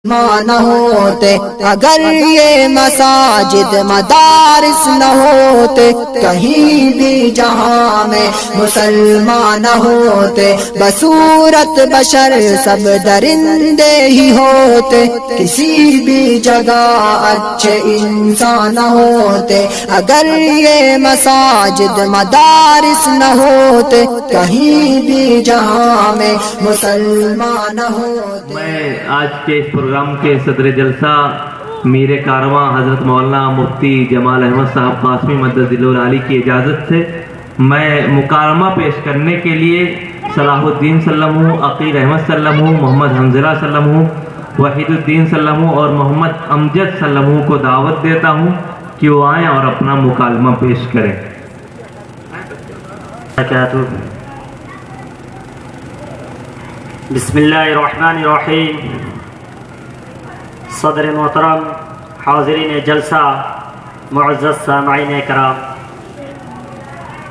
نہ ہوتے، اگر یہ مساجد مدارس نہ ہوتے، کہیں بھی جہاں میں مسلمان نہ ہوتے، بصورت بشر سب درندے ہی ہوتے، کسی بھی جگہ اچھے انسان نہ ہوتے، اگر یہ مساجد مدارس نہ ہوتے، کہیں بھی جہاں میں مسلمان نہ ہوتے۔ میں آج کے اس پروگرام کے صدر جلسہ میر کارواں حضرت مولانا مفتی جمال احمد صاحب قاسمی مدد العالی کی اجازت سے میں مکالمہ پیش کرنے کے لیے صلاح الدین سلمہ، عقیل احمد سلمہ، محمد حنظلہ سلمہ، وحید الدین سلمہ اور محمد امجد سلمہ کو دعوت دیتا ہوں کہ وہ آئیں اور اپنا مکالمہ پیش کریں۔ بسم اللہ الرحمن الرحیم۔ صدر محترم، حاضرین جلسہ، معزز سامعین کرام،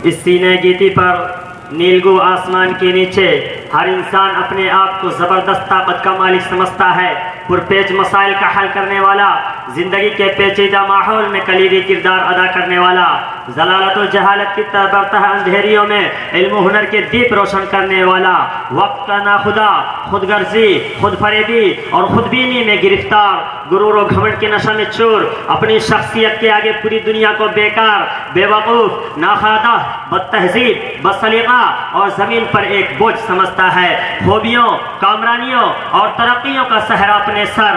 اس سینہ گیتی پر نیلگو آسمان کے نیچے ہر انسان اپنے آپ کو زبردست طاقت کا مالک سمجھتا ہے، پرپیچ مسائل کا حل کرنے والا، زندگی کے پیچیدہ ماحول میں کلیدی کردار ادا کرنے والا، ضلالت و جہالت کی برتہ اندھیریوں میں علم و ہنر کے دیپ روشن کرنے والا، وقت کا ناخدا، خود غرضی، خود فریبی اور خود بینی میں گرفتار، غرور و گھمنڈ کے نشہ میں چور، اپنی شخصیت کے آگے پوری دنیا کو بیکار، بے وقوف، ناخوادہ، بد تہذیب، بد سلیقہ اور زمین پر ایک بوجھ سمجھتا ہے، خوبیوں، کامرانیوں اور ترقیوں کا صحرا اپنے سر،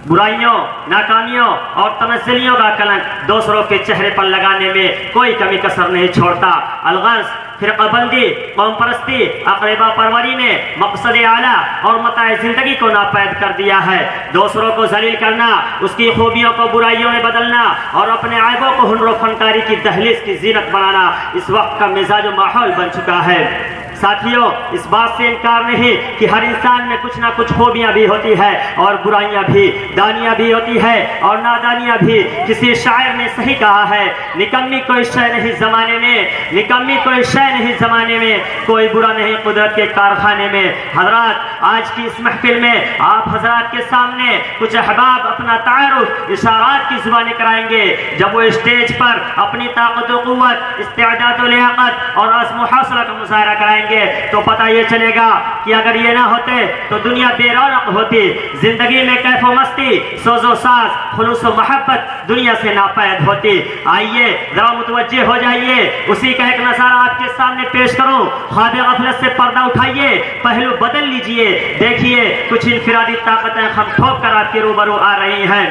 برائیوں، ناکامیوں اور تنزلیوں کا کلنک دوسروں کے چہرے پر لگانے میں کوئی کمی کسر نہیں چھوڑتا۔ الغرض، فرقہ بندی، قوم پرستی، اقربا پروری نے مقصد اعلیٰ اور متاع زندگی کو ناپید کر دیا ہے۔ دوسروں کو ذلیل کرنا، اس کی خوبیوں کو برائیوں میں بدلنا اور اپنے عیبوں کو ہنر و فنکاری کی دہلیز کی زینت بنانا اس وقت کا مزاج و ماحول بن چکا ہے۔ ساتھیوں، اس بات سے انکار نہیں کہ ہر انسان میں کچھ نہ کچھ خوبیاں بھی ہوتی ہے اور برائیاں بھی، دانیاں بھی ہوتی ہے اور نادانیاں بھی۔ کسی شاعر نے صحیح کہا ہے، نکمی کوئی شے نہیں زمانے میں، نکمی کوئی شے نہیں زمانے میں، کوئی برا نہیں قدرت کے کارخانے میں۔ حضرات، آج کی اس محفل میں آپ حضرات کے سامنے کچھ احباب اپنا تعارف اشارات کی زبانی کرائیں گے۔ جب وہ اسٹیج پر اپنی طاقت و قوت، استعداد و لیاقت اور عزم و حوصلہ کا مظاہرہ کرائیں گے تو پتہ یہ چلے گا کہ اگر یہ نہ ہوتے تو دنیا بے رونق ہوتی، زندگی میں کیف و مستی، سوز و ساز، خلوص و محبت دنیا سے ناپید ہوتی۔ آئیے ذرا متوجہ ہو جائیے، اسی کا ایک نظارہ آپ کے سامنے پیش کروں۔ خواب غفلت سے پردہ اٹھائیے، پہلو بدل لیجئے، دیکھیے کچھ انفرادی طاقتیں خم ٹھوک کر آپ کے روبرو آ رہی ہیں۔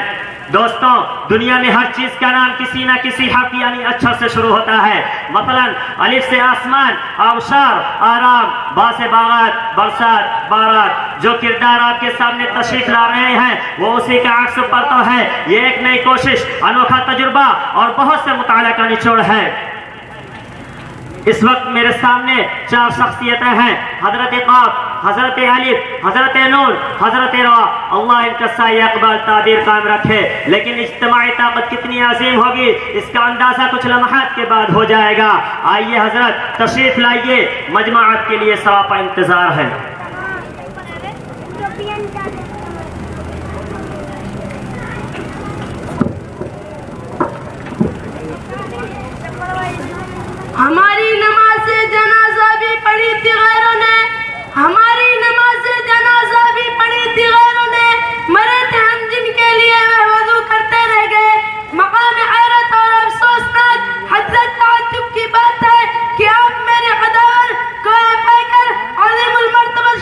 دوستوں، دنیا میں ہر چیز کا نام کسی نہ کسی حرف یعنی اچھر سے شروع ہوتا ہے۔ مثلا الف سے آسمان، آبشار، آرام، با سے باغات، برسات، بارات۔ جو کردار آپ کے سامنے تشریف لا رہے ہیں وہ اسی کا عکس پرتو ہے۔ یہ ایک نئی کوشش، انوکھا تجربہ اور بہت سے مطالعہ کا نچوڑ ہے۔ اس وقت میرے سامنے چار شخصیتیں ہیں، حضرت قاف، حضرت الف، حضرت نون، حضرت را۔ اللہ ان کا سایہ اقبال تعبیر قائم رکھے۔ لیکن اجتماعی طاقت کتنی عظیم ہوگی اس کا اندازہ کچھ لمحات کے بعد ہو جائے گا۔ آئیے حضرت تشریف لائیے، مجمع آپ کے لیے سراپا انتظار ہے۔ ہماری نماز جنازہ بھی پڑھی تھی غیروں نے، ہماری نماز جنازہ بھی پڑھی تھی غیروں نے، مرے تھے ہم جن کے لیے وہ وضو کرتے رہ گئے۔ مقام حیرت اور افسوسناک حضرت تعجب کی بات ہے کہ آپ میرے قداور کو پا کر عظیم المرتبہ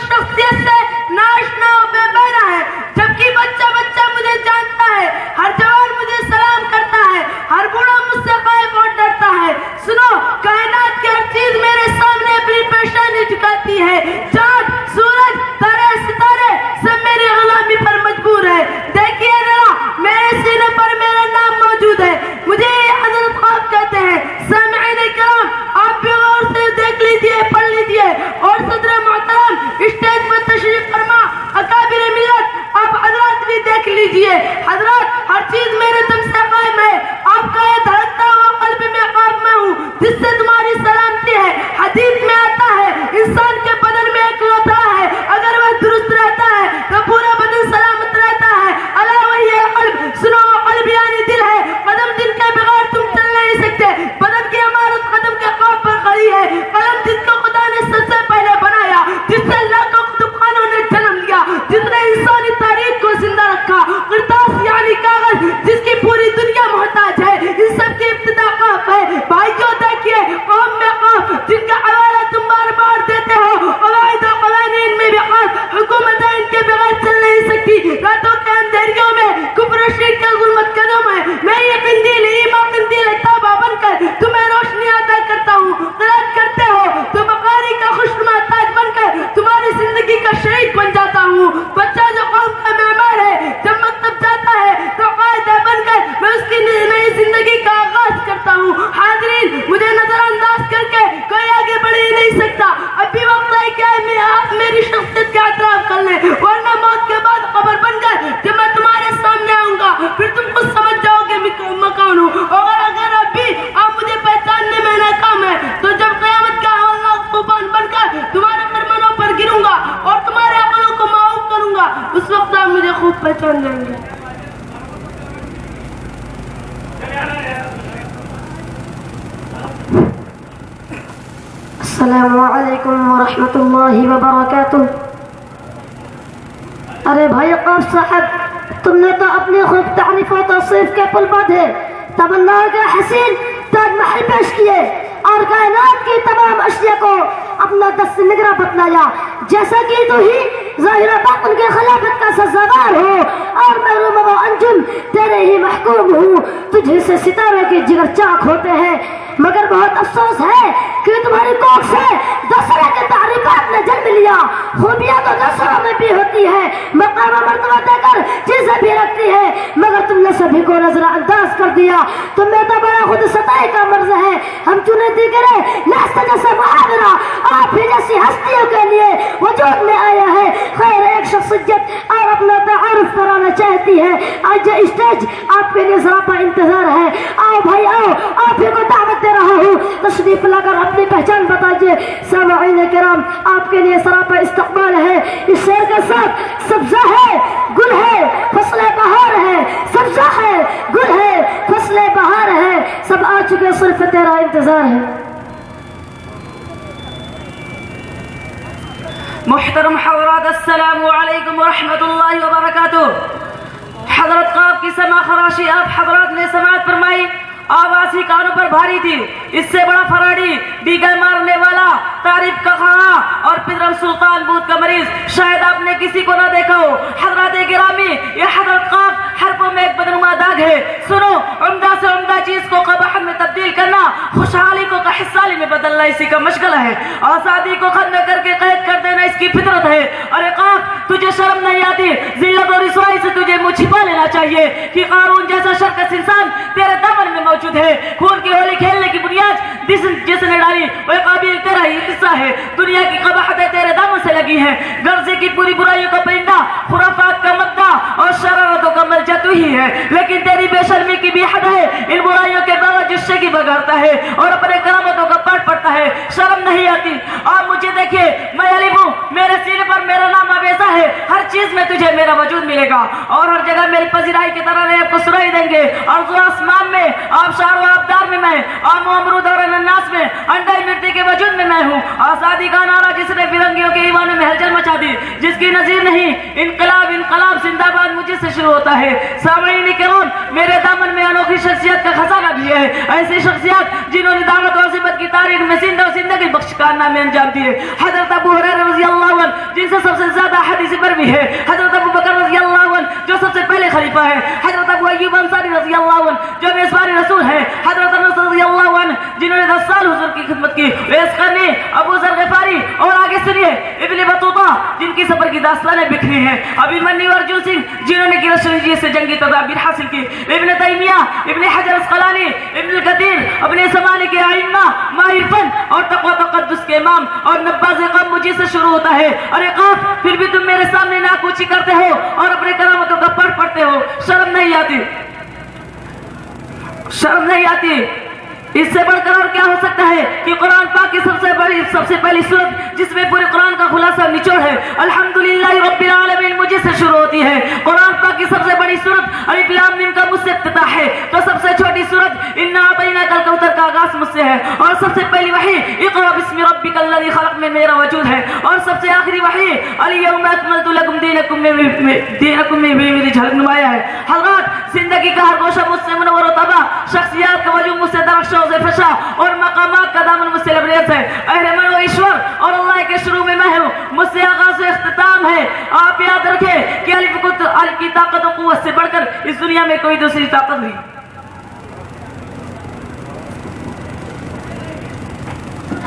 تھی راتوں کے اندھیریوں میں کفر و شرک کے ظلمت قدم ہے میں یہ قندیل ایمان قندیل تابہ بن کر تمہیں روشنی عطا کرتا ہوں قرات کرتے ہو تو بقاری کا خوشنما تاج بن کر تمہاری زندگی کا شہید بن جاتا ہوں بچہ جو قوم کا معمار ہے جب مکتب جاتا ہے تو قائد بن کر میں اس کی نئی زندگی کا آغاز کرتا ہوں حاضرین مجھے نظر انداز کر کے کوئی آگے بڑھ ہی نہیں سکتا ابھی وقت ہے کہ آپ میری شخصیت کا اعتراف کر لیں ورنہ موت کے بعد قبر بن کر جب میں تمہارے سامنے آؤں گا پھر تم خود سمجھ جاؤ گے میں کون ہوں اور اگر ابھی آپ مجھے پہچاننے میں ناکام ہے تو جب قیامت کا ہولناک طوفان بن کر تمہارے فرمانوں پر گروں گا اور تمہارے عملوں کو معاف کروں گا اس وقت آپ مجھے خوب پہچان جائیں گے السلام علیکم ورحمۃ اللہ وبرکاتہ. ارے بھائی عقاب صاحب تم نے تو اپنی خوب تعریف و توصیف کے پل باندھے تمنا کے حسین تاج محل پیش کیے اور کائنات کی تمام اشیاء کو اپنا دست نگراں بتلایا جیسا کہ تو ہی ظاہر باطن کے خلافت کا سزاوار ہو اور محروم و انجم تیرے ہی محکوم ہوں تجھے سے ستارے کے جگر چاک ہوتے ہیں مگر بہت افسوس ہے کہ تمہاری کوکھ سے دوسرے کے تعریفات نے جنم لیا خوبیاں تو دوسروں میں بھی ہوتی ہے مقام و مرتبہ دے کر چیزیں بھی رکھتی ہے مگر تم نے سبھی کو نظر انداز کر دیا تم میں تو بڑا خود ستائی کا مرض ہے ہم چنے دیگرے نیست جیسے محاورہ آپ ہی جیسی ہستیوں کے لیے وجود میں آیا ہے خیر ایک شخصیت اور اپنا تعارف کرانا چاہتی ہے آج یہ اسٹیج آپ کے لیے سراپا انتظار ہے آؤ بھائی آؤ آپ ہی کو دعوت دے رہا ہوں تشریف لا کر اپنی پہچان بتائیے سامعین کرام آپ کے لیے سراپا استقبال ہے اس شعر کے ساتھ سبزہ ہے گل ہے فصل بہار ہے سبزہ ہے گل ہے فصل بہار ہے سب آ چکے صرف تیرا انتظار ہے محترم حضرات السلام علیکم ورحمۃ اللہ وبرکاتہ حضرت قاف کی سما خراشی آپ حضرات نے سماعت فرمائی آواز ہی کانوں پر بھاری تھی اس سے بڑا فراڈی دیگر مارنے والا تعریف کا خواہاں اور پدرم سلطان بود کا مریض شاید آپ نے کسی کو نہ دیکھا ہو حضرات گرامی یہ حضرت قاف حرفوں میں ایک بدنما داغ ہے سنو عمدہ سے عمدہ چیز کو قباحت میں تبدیل کرنا خوشحالی کو کہسالی میں بدلنا اسی کا مشغلہ ہے آزادی کو ختم کر کے قید کر دینا اس کی فطرت ہے ارے قاف تجھے شرم نہیں آتی ذلت اور رسوائی سے تجھے منہ چھپا لینا چاہیے کہ قارون جیسا شرکس انسان تیرے دامن میں موجود ہے خون کی ہولی کھیلنے کی بنیاد جس نے ڈالی وہ قابل تیرا ہی قصہ ہے دنیا کی قباحتیں تیرے دامن سے لگی ہیں غرضے کی پوری برائیوں کا پرندہ خرافات کا مدعا اور شرارتوں کا ملجا تو ہی ہے لیکن تیری بے شرمی کی بھی حد ہے ان برائیوں کے باوجود جسے کی بگاڑتا ہے اور اپنے کرامتوں کا پاٹ پڑتا ہے شرم نہیں آتی آپ مجھے دیکھیے میں علی ہوں میرے سینے پر میرا نام آویزہ ہے ہر چیز میں تجھے میرا وجود ملے گا اور ہر جگہ میری پذیرائی کی طرح آپ کو سنائی دیں گے اور آسمان میں آپ شار و آبدار میں میں آم و امرود اور انناس میں انڈائی مرتی کے وجود میں میں ہوں آزادی کا نعرہ جس نے فرنگیوں کے ایوانوں میں ہلچل مچا دی جس کی نظیر نہیں انقلاب انقلاب زندہ باد مجھے سے شروع ہوتا ہے سامعین کرام میرے دامن میں انوکھی شخصیت کا خزانہ بھی ہے ایسی شخصیات جنہوں نے دعوت و عظمت کی تاریخ میں زندہ و زندگی بخش کارنامے انجام دیے حضرت ابو ہریرہ رضی اللہ عنہ جن سے سب سے زیادہ حدیث مروی ہے حضرت ابو بکر رضی اللہ عنہ جو سب سے پہلے خلیفہ ہے حضرت ابو ایوب انصاری رضی اللہ عنہ جو میزبان رسول ہے حضرت انس رضی اللہ عنہ جنہوں نے 10 سال حضور کی خدمت کی ویس قرنی ابو ذر غفاری اور آگے سنیے ابن بطوطہ جن کی سفر کی داستانیں بکھری ہیں ابن منی اور ارجن سنگھ جنہوں نے گرشنجی سے جنگی تدابیر حاصل کی ابن تیمیہ ابن حجر اسقلانی ابن الکثیر اپنے زمانے کے ائمہ ماہر فن اور تقوی تقدس کے امام اور نباز قوم مجھے سے شروع ہوتا ہے ارے قاف پھر بھی تم میرے سامنے ناک اونچی کرتے ہو اور اپنے کرامتوں کا پڑھ پڑھتے ہو شرم نہیں آتی شرم نہیں آتی اس سے بڑھ کر اور کیا ہو سکتا ہے کہ قرآن پاک کی سب سے پہلی سورت جس میں پورے قرآن کا خلاصہ نچوڑ ہے الحمدللہ رب العالمین مجھے سے شروع ہوتی ہے قرآن پاک کی سب سے بڑی سورت الف لام میم کا مجھ سے افتتاح ہے تو سب سے چھوٹی سورت انا اعطیناک الکوثر کا آغاز مجھ سے ہے اور سب سے پہلی وحی اقرأ بسم ربک الذی الذی خلق میں میرا وجود ہے. اور سب سے آخری وحی الیوم اکملت لکم دینکم میں میری جھلک نمایا ہے. حضرات زندگی کا ہر گوشہ مجھ سے منور و تباہ، شخصیات کا وجود مجھ سے درخشاں و فشاں، اور مقامات کا دامن مجھ سے لبریز ہے. اہل من و ایشور اور اللہ کے شروع میں میں ہوں، مجھ سے آغاز و اختتام ہے. آپ یاد رکھیں کہ الف کی طاقت و قوت سے بڑھ کر اس دنیا میں کوئی دوسری طاقت نہیں.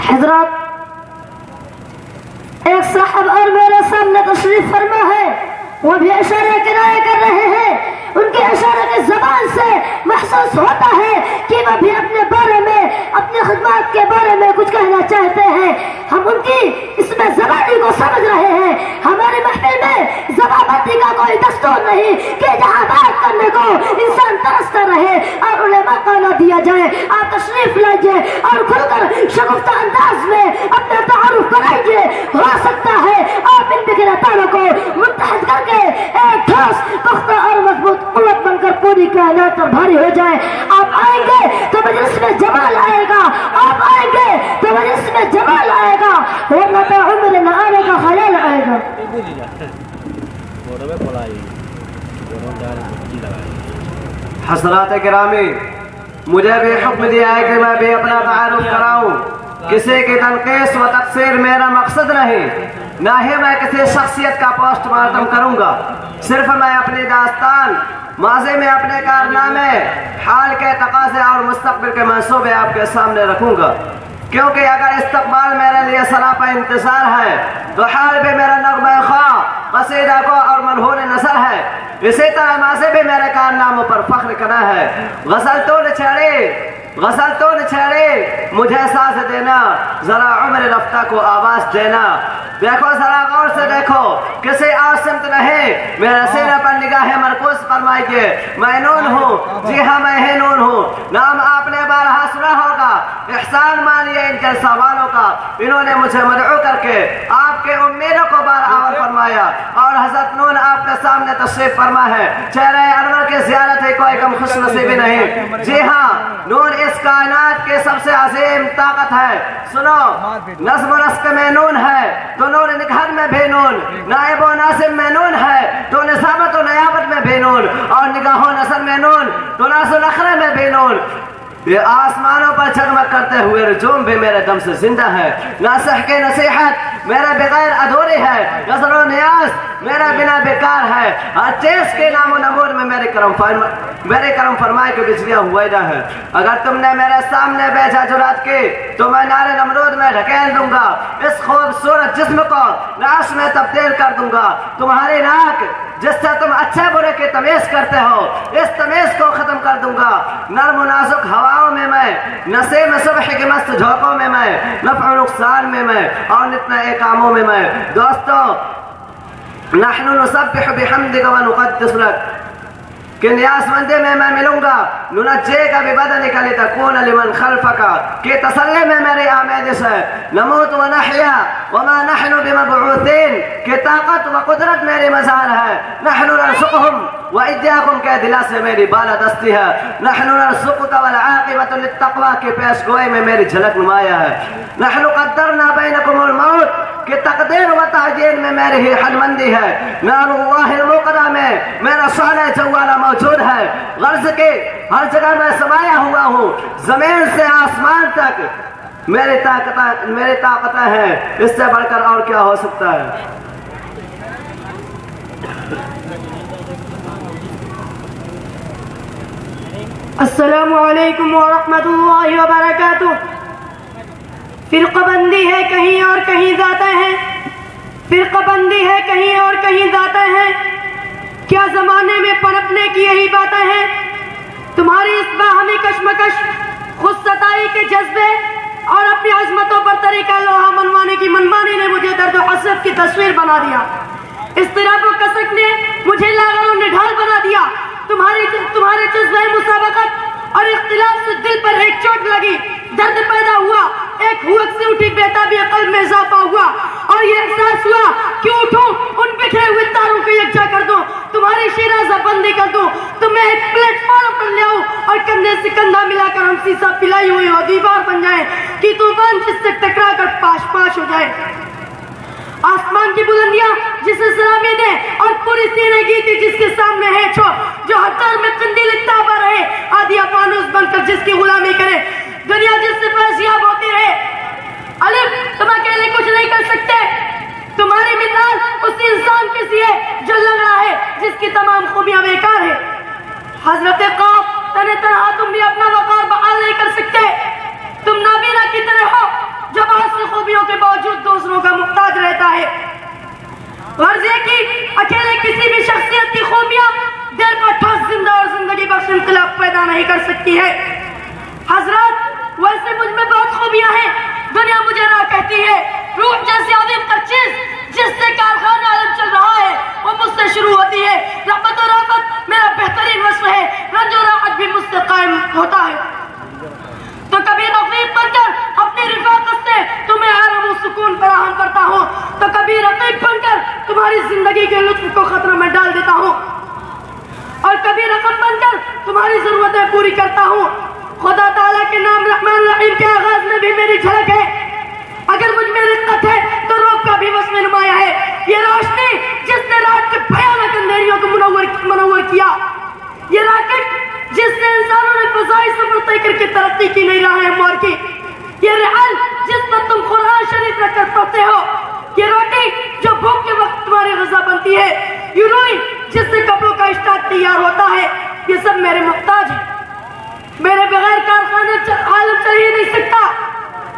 حضرات، ایک صاحب اور میرے سامنے تشریف فرما ہے، وہ بھی اشارے کنائے کر رہے ہیں. ان کے اشارے کی زبان سے محسوس ہوتا ہے کہ وہ بھی اپنے بارے میں، اپنی خدمات کے بارے میں کچھ کہنا چاہتے ہیں. ہم ان کی اس میں زبانی کو سمجھ رہے ہیں. ہماری محفل میں زبان بندی کا کوئی دستور نہیں کہ جہاں بات کرنے کو انسان ترستا رہے اور انہیں موقع نہ دیا جائے. آپ تشریف لائیے اور کھل کر شگفتہ انداز میں اپنا تعارف کرائیے. ہو سکتا ہے آپ ان بکھرے تاروں کو متحد کر کے ایک ٹھوس پختہ اور مضبوط قوت بن کر پوری کائنات پر بھاری ہو جائے. آپ آئیں گے تو مجلس میں جمال آئے گا، آپ آئیں گے تو مجلس میں جمال آئے گا، ورنہ تو عمر نہ آنے کا خیال آئے گا. حضرات گرامی، مجھے بھی حکم دیا ہے کہ میں بھی اپنا تعارف کراؤں. کسی کی تنقیص و تقصیر میرا مقصد نہیں، نہ ہی میں کسی شخصیت کا پوسٹ مارٹم کروں گا. صرف میں اپنی داستان، ماضی میں اپنے کارنامے، حال کے تقاضے اور مستقبل کے منصوبے آپ کے سامنے رکھوں گا. کیونکہ اگر استقبال میرے لیے سراپا انتظار ہے تو حال بھی میرا نغمہ خواہ، قصیدہ کو اور منہور نثر ہے. اسی طرح ماضی بھی میرے کارناموں پر فخر کرنا ہے. غزل تو نچھڑے مجھے ساز دینا، ذرا عمر رفتہ کو آواز دینا. دیکھو ذرا غور سے دیکھو، کسی اور سمت نہیں، میرے سینے پر نگاہ مرکوز فرمائیے. میں نون ہوں، جی ہاں میں ہی نون ہوں. نام آپ نے بارہا سنا ہوگا. احسان مانیے ان جلسہ والوں کا، انہوں نے مجھے مدعو کر کے آپ کے امیدوں کو بار آور فرمایا. اور حضرت نون آپ کے سامنے تشریف فرما ہے. چہرے انور کی زیارت ہے، کوئی کم خوش نصیبی نہیں. جی ہاں، نون اس کائنات کی سب سے عظیم طاقت ہے. سنو، نظم و نسق میں نون ہے تو نور نگہت میں بھی نون، نائب و ناصب میں نون ہے تو نصابت و نیابت میں بھی نون، اور نگاہ و نظر میں نون تو ناز و نخرے میں بھی نون. یہ آسمانوں پر جگمگ کرتے ہوئے رجوم بھی میرے دم سے زندہ ہے. ناصح کی نصیحت میرے بغیر ادھوری ہے، نظر و نیاز میرا بنا بیکار ہے. ہر چیز کے نام و نمود میں میرے کرم فرمائے کے بجلیاں ہوئیدہ ہے. اگر تم نے میرے سامنے بیجا جرات کی تو میں نار نمرود میں ڈھکیل دوں گا. اس خوبصورت جسم کو لاش میں تبدیل کر دوں گا. تمہاری ناک جس سے تم اچھے برے کی تمیز کرتے ہو، اس تمیز کو ختم کر دوں گا. نرم و نازک ہواؤں میں میں، نسیم صبح کے مست جھونکوں میں میں، نفع و نقصان میں میں، اور نت نئے کاموں میں میں. دوستو، نحن نسبح بحمدک و نقدس لک، کہ نیاز مندی میں ملوں گا. ننجیک ببدنک لتکون لمن خلفک، کہ تسلی میں میری آمیزش ہے. نموت و نحیا وما نحن بمبعوثین، کہ طاقت و قدرت میری مزار ہے. نحن نرزقهم و ایاکم، کہ دلا سے میری بالادستی ہے. نحن نرزقک والعاقبۃ للتقوی، کہ پیش گوئی میں میری جھلک نمایاں ہے. نحن قدرنا بینکم الموت، کہ تقدیر و تعجیل میں میری ہی حلمندی ہے. نار اللہ الموقدہ میں میرا شعلہ جوالہ موجود ہے. غرض کے ہر جگہ میں سمایا ہوا ہوں، زمین سے آسمان تک میری طاقتیں ہیں. اس سے بڑھ کر اور کیا ہو سکتا ہے؟ السلام علیکم ورحمۃ اللہ وبرکاتہ. فرقہ بندی ہے کہیں اور کہیں ذاتیں ہیں، فرقہ بندی ہے کہیں اور کہیں ذاتیں ہیں. کیا زمانے میں پنپنے کی یہی باتیں ہیں؟ تمہاری اس باہمی کشمکش، خود ستائی کے جذبے اور اپنی عظمتوں پر طریقہ لوہا منوانے کی منمانی نے مجھے درد و حسرت کی تصویر بنا دیا. اضطراب و کسک نے مجھے لاغر و نڈھال بنا دیا. تمہارے جذبہ مسابقت اور اختلاف سے دل پر ایک چوٹ لگی، درد پیدا ہوا، ایک ہوک سے اٹھی بیتابی قلب میں اضافہ ہوا، اور یہ احساس ہوا کہ اٹھوں ان بکھرے ہوئے تاروں کو یکجا کر دوں. تمہاری شیرازہ بندی کر دوں، تمہیں ایک پلیٹ فارم پر لے آؤں اور کندھے سے کندھا ملا کر ہم سیسا پلائی ہوئی ہو دیوار بن جائیں کہ طوفان جس سے ٹکرا کر پاش پاش ہو جائے۔ آسمان کی بلندیاں جسے سلامی دے اور پوری سینے گیتی جس کے سامنے ہے چھو، جو ہتھیار میں قندیل تابا رہے، آدیا فانوس بن کر جس کی غلامی کرے، دنیا جس سے فیضیاب ہوتی رہے۔ الف تم اکیلے کچھ نہیں کر سکتے، تمہاری مثال اس انسان کی سی ہے جو لگ رہا ہے جس کی تمام خوبیاں بیکار ہے۔ حضرت قاف تنہ تنہا تم بھی اپنا وقار بحال نہیں کر سکتے، تم نابینا کی طرح ہو جو بہت سی خوبیوں کے باوجود دوسروں کا محتاج رہتا ہے۔ غرض یہ کہ اکیلے کسی بھی شخصیت کی خوبیاں دل پر ٹھوس زندہ اور زندگی بخش انقلاب پیدا نہیں کر سکتی ہے۔ حضرات ویسے مجھ میں بہت خوبیاں ہیں، دنیا مجھے راہ کہتی ہے، روح جیسی عظیم تر چیز جس سے کارخانہ عالم چل رہا ہے وہ مجھ سے شروع ہوتی ہے۔ رحمت و رافت میرا بہترین وصف ہے، رنج و راحت بھی مجھ سے قائم ہوتا ہے۔ تو کبھی رفیق بن کر اپنی رفاقت سے تمہیں آرام و سکون فراہم کرتا ہوں، تو کبھی رقیب بن کر تمہاری زندگی کے لطف کو خطرہ میں ڈال دیتا ہوں، اور کبھی رقم بن کر تمہاری ضرورتیں پوری کرتا ہوں۔ خدا تعالیٰ کے نام رحمان الرحیم کے آغاز میں بھی میری جھلک ہے، اگر مجھ میں رقت ہے تو روح کا بھی وصف نمایاں ہے۔ یہ روشنی جس نے رات کے بھیانک اندھیریوں کو منور کیا، یہ راکٹ جس سے انسانوں نے فضائی سفر طے کر کے ترقی کی نئی راہیں ہموار کی، یہ رحل جس پر تم قرآن شریف رکھ کر پڑھتے ہو، یہ روٹی جو بھوک کے وقت تمہاری غذا بنتی ہے، یہ روئی جس سے کپڑوں کا اشتاق تیار ہوتا ہے، یہ سب میرے محتاج ہیں۔ میرے بغیر کارخانے عالم چل ہی نہیں سکتا۔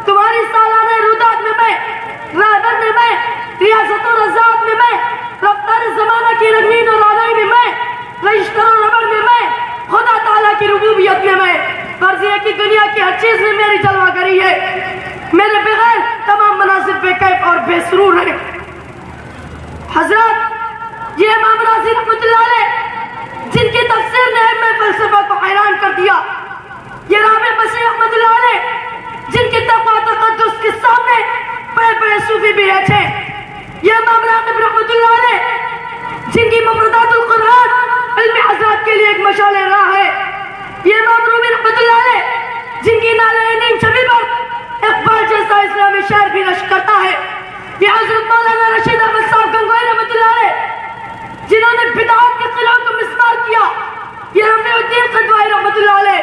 تمہاری سالانہ رودات میں میں، راہبر میں میں، ریاست و رضاعت میں میں، رفتار زمانہ کی رنگین اور رونائی میں میں، رجسٹر و ربڑ میں میں، خدا تعالیٰ کی ربوبیت میں میں، فرض یہ کہ دنیا کی ہر چیز میں میری جلوہ گری ہے۔ میرے بغیر تمام مناظر بے کیف اور بے سرور ہیں۔ حضرات یہ امام راضی رحمۃ اللہ علیہ جن کی تفسیر نے علم فلسفہ کو حیران کر دیا، یہ رابع مسیح رحمۃ اللہ علیہ جن کی تقویٰ تقدس کے سامنے بڑے بڑے صوفی بھی ہے، یہ امام راغب رحمۃ اللہ علیہ جن کی مفردات القرآن علم حضرات کے لیے ایک مشعل راہ ہے، یہ امام رومی رحمۃ اللہ علیہ جن کی نالہ نیم چھوی پر اقبال جیسا اسلامی شعر بھی نشر کرتا ہے، یہ حضرت مولانا رشید احمد صاحب گنگوئی رحمۃ اللہ علیہ جنہوں نے بدعات کے قلعوں کو مسمار کیا، یہ رفیع الدین قدوائی رحمۃ اللہ علیہ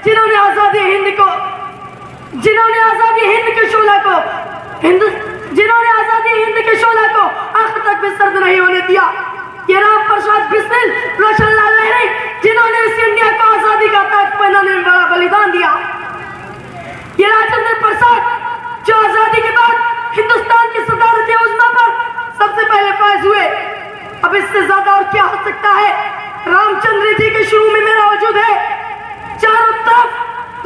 جنہوں نے آزادی ہند کے شعلہ کو آخر تک بھی سرد نہیں ہونے دیا، یہ رام پرساد بسمل روشن لال لہری جنہوں نے اس انڈیا کو آزادی کا تاج پہنانے میں بڑا بلیدان دیا، یہ راجندر پرساد جو آزادی کے بعد ہندوستان کی صدارت عظمیٰ پر سب سے پہلے فائز ہوئے۔ اب اس سے زیادہ اور کیا ہو سکتا ہے؟ رام چندر جی کے شروع میں میرا وجود ہے، چاروں طرف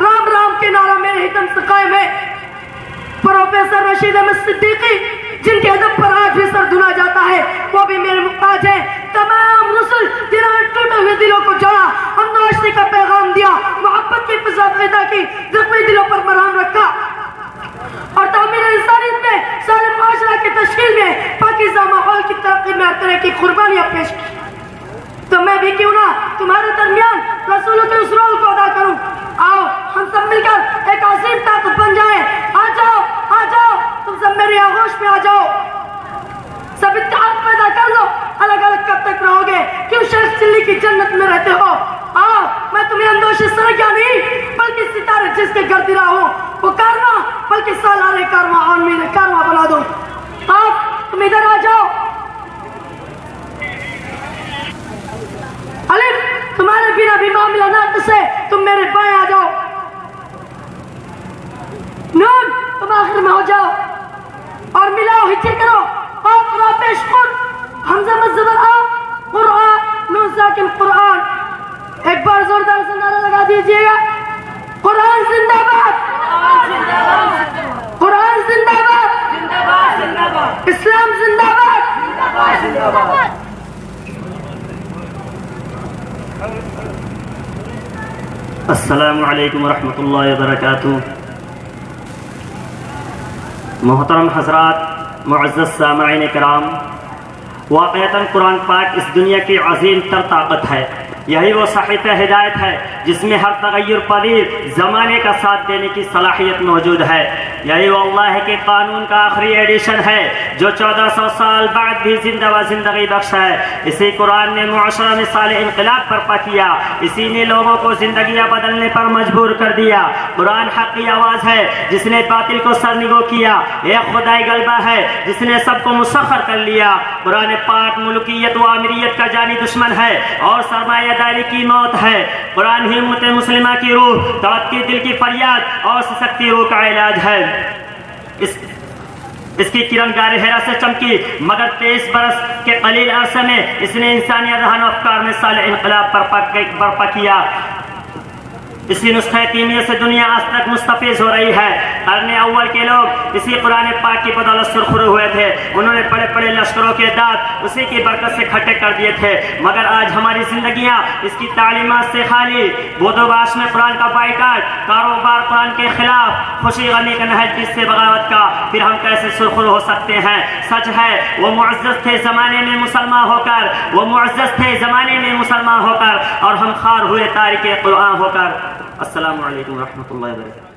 رام رام کے نعرہ میرے ہدم سے قائم ہے۔ پروفیسر رشید احمد صدیقی جن کے ادب پر آج بھی سر دھنا جاتا ہے، وہ بھی میرے محتاج ہیں۔ تمام رسل جنہوں نے ٹوٹے ہوئے دلوں کو جوڑا، امن و عشق کا پیغام دیا، محبت کی فضا پیدا کی، زخمی دلوں پر مرہم رکھا، اور تعمیر انسانیت میں سالم معاشرہ کی تشکیل میں پاکیزہ ماحول کی ترقی میں ہر طرح کی قربانیاں پیش کی۔ تو میں بھی کیوں نہ تمہارے درمیان رسولوں کے اس رول کو ادا کروں۔ آؤ ہم سب مل کر ایک عظیم طاقت بن جائیں۔ آ جاؤ تم سب میری آغوش میں آ جاؤ، سب اتحاد پیدا کر لو۔ الگ الگ کب تک رہو گے؟ کیوں شیخ چلی کی جنت میں رہتے ہو؟ آؤ میں تمہیں اندوش سرگیا نہیں بلکہ ستارے جس کے گردرا ہوں، وہ کارواں بلکہ سالار کارواں عالمین کارواں بنا دو۔ آؤ تم ادھر آ جاؤ۔ الف تمہارے بنا بھی معاملہ ناقص ہے، تم میرے بائیں آ جاؤ۔ نون تم آخر میں ہو جاؤ اور ملاؤ، ہچے کرو، اور را پیش کن، حمزہ مزبر آ، قرآن نون ساکن قرآن۔ ایک بار زوردار سے نعرہ لگا دیجئے گا، قرآن زندہ باد، قرآن زندہ باد، اسلام زندہ باد۔ السلام علیکم ورحمۃ اللہ وبرکاتہ۔ محترم حضرات، معزز سامعین کرام، واقعتاً قرآن پاک اس دنیا کی عظیم تر طاقت ہے. یہی وہ صحیفہ ہدایت ہے جس میں ہر تغیر پذیر زمانے کا ساتھ دینے کی صلاحیت موجود ہے. یہی وہ اللہ کے قانون کا آخری ایڈیشن ہے جو 1400 سال بعد بھی زندہ و زندگی بخش ہے. اسی قرآن نے معاشرہ میں سال انقلاب برپا کیا. اسی نے لوگوں کو زندگیاں بدلنے پر مجبور کر دیا. قرآن حق کی آواز ہے جس نے باطل کو سرنگو کیا. ایک خدائی غلبہ ہے جس نے سب کو مسخر کر لیا. قرآن پاک ملکیت و آمریت کا جانی دشمن ہے اور سرمایہ داری کی موت ہے. قرآن ہی امت مسلمہ کی روح، تڑپتی دل کی فریاد اور سسکتی روح کا علاج ہے. اس کی کرن گار ہیرا سے چمکی مگر 23 برس کے قلیل عرصے میں اس نے انسانی اذہان و افکار میں سال انقلاب برپا کیا. اسی نسخہ کیمیا سے دنیا آج تک مستفیض ہو رہی ہے. قرن اول کے لوگ اسی قرآن پاک کی بدولت سرخرو ہوئے تھے. انہوں نے بڑے بڑے لشکروں کے دانت اسی کی برکت سے کھٹے کر دیے تھے. مگر آج ہماری زندگیاں اس کی تعلیمات سے خالی. بود و باش میں قرآن کا بائیکاٹ، کاروبار قرآن کے خلاف، خوشی غمی کا نہج جس سے بغاوت کا. پھر ہم کیسے سرخرو ہو سکتے ہیں؟ سچ ہے وہ معزز تھے زمانے میں مسلمان ہو کر، وہ معزز تھے زمانے میں مسلمان ہو کر، اور ہم خار ہوئے تارک قرآن ہو کر. السلام علیکم ورحمۃ اللہ وبرکاتہ.